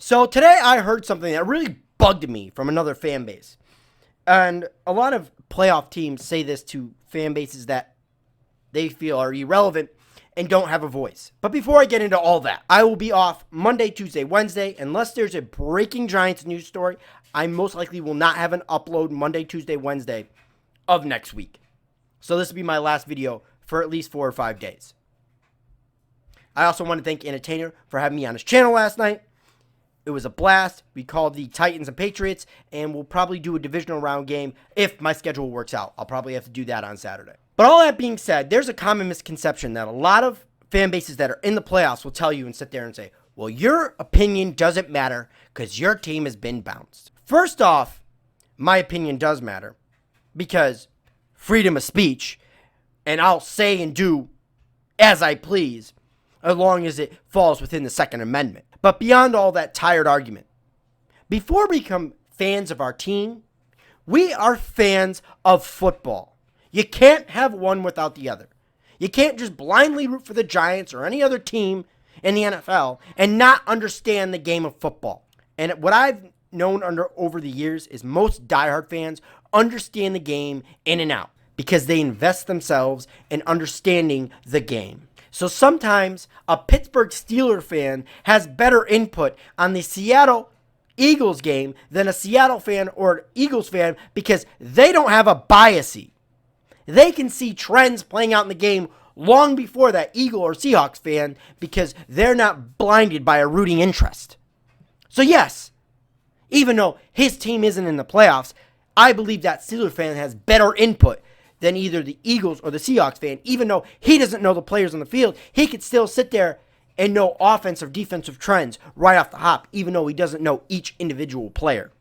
So today I heard something that really bugged me from another fan base. And a lot of playoff teams say this to fan bases that they feel are irrelevant and don't have a voice. But before I get into all that, I will be off Monday, Tuesday, Wednesday. Unless there's a breaking Giants news story, I most likely will not have an upload Monday, Tuesday, Wednesday of next week. So this will be my last video for at least 4 or 5 days. I also want to thank Entertainer for having me on his channel last night. It was a blast. We called the Titans and Patriots, and we'll probably do a divisional round game if my schedule works out. I'll probably have to do that on Saturday. But all that being said, there's a common misconception that a lot of fan bases that are in the playoffs will tell you and sit there and say, well, your opinion doesn't matter because your team has been bounced. First off, my opinion does matter because freedom of speech, and I'll say and do as I please as long as it falls within the Second Amendment. But beyond all that tired argument, before we become fans of our team, we are fans of football. You can't have one without the other. You can't just blindly root for the Giants or any other team in the NFL and not understand the game of football. And what I've known over the years is most diehard fans understand the game in and out because they invest themselves in understanding the game. So sometimes a Pittsburgh Steelers fan has better input on the Seattle Eagles game than a Seattle fan or an Eagles fan because they don't have a biasy. They can see trends playing out in the game long before that Eagle or Seahawks fan because they're not blinded by a rooting interest. So yes, even though his team isn't in the playoffs, I believe that Steelers fan has better input than either the Eagles or the Seahawks fan. Even though he doesn't know the players on the field, he could still sit there and know offensive, defensive trends right off the hop, even though he doesn't know each individual player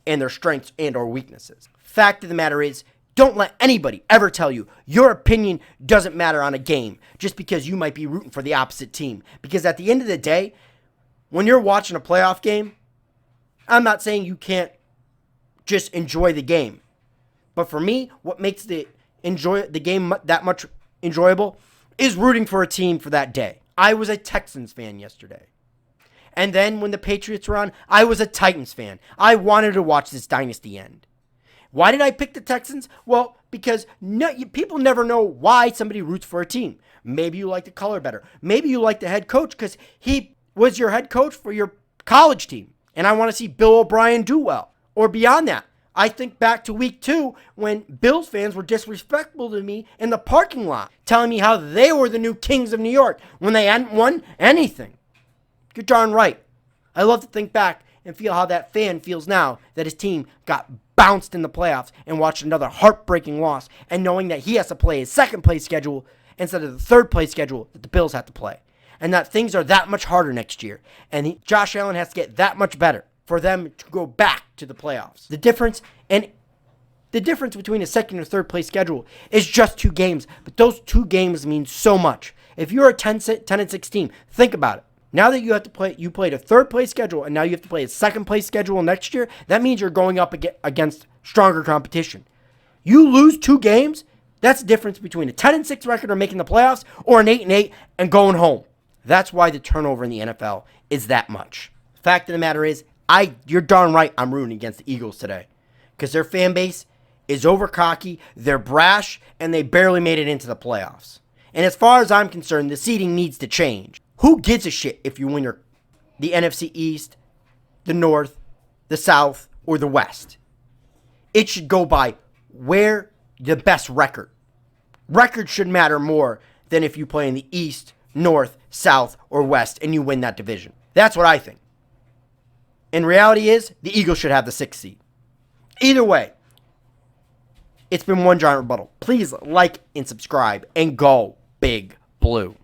and their strengths and or weaknesses. Fact of the matter is, don't let anybody ever tell you your opinion doesn't matter on a game just because you might be rooting for the opposite team. Because at the end of the day, when you're watching a playoff game, I'm not saying you can't just enjoy the game. But for me, what makes the game that much enjoyable is rooting for a team for that day. I was a Texans fan yesterday. And then when the Patriots were on, I was a Titans fan. I wanted to watch this dynasty end. Why did I pick the Texans? Well, because people never know why somebody roots for a team. Maybe you like the color better. Maybe you like the head coach because he was your head coach for your college team. And I want to see Bill O'Brien do well. Or beyond that, I think back to week 2 when Bills fans were disrespectful to me in the parking lot, telling me how they were the new kings of New York when they hadn't won anything. You're darn right. I love to think back and feel how that fan feels now that his team got bounced in the playoffs and watched another heartbreaking loss and knowing that he has to play his second place schedule instead of the third place schedule that the Bills have to play. And that things are that much harder next year. And Josh Allen has to get that much better for them to go back to the playoffs. The difference between a second or third place schedule is just 2 games, but those 2 games mean so much. If you're a 10-6 team, think about it. Now that you played a third place schedule and now you have to play a second place schedule next year, that means you're going up against stronger competition. You lose 2 games, that's the difference between a 10-6 record or making the playoffs or an 8-8 and going home. That's why the turnover in the NFL is that much. Fact of the matter is, you're darn right I'm rooting against the Eagles today. Because their fan base is over cocky, they're brash, and they barely made it into the playoffs. And as far as I'm concerned, the seeding needs to change. Who gives a shit if you win the NFC East, the North, the South, or the West? It should go by where the best record. Record should matter more than if you play in the East, North, South, or West and you win that division. That's what I think. And reality is, the Eagles should have the 6th seed. Either way, it's been One Giant Rebuttal. Please like and subscribe and go Big Blue.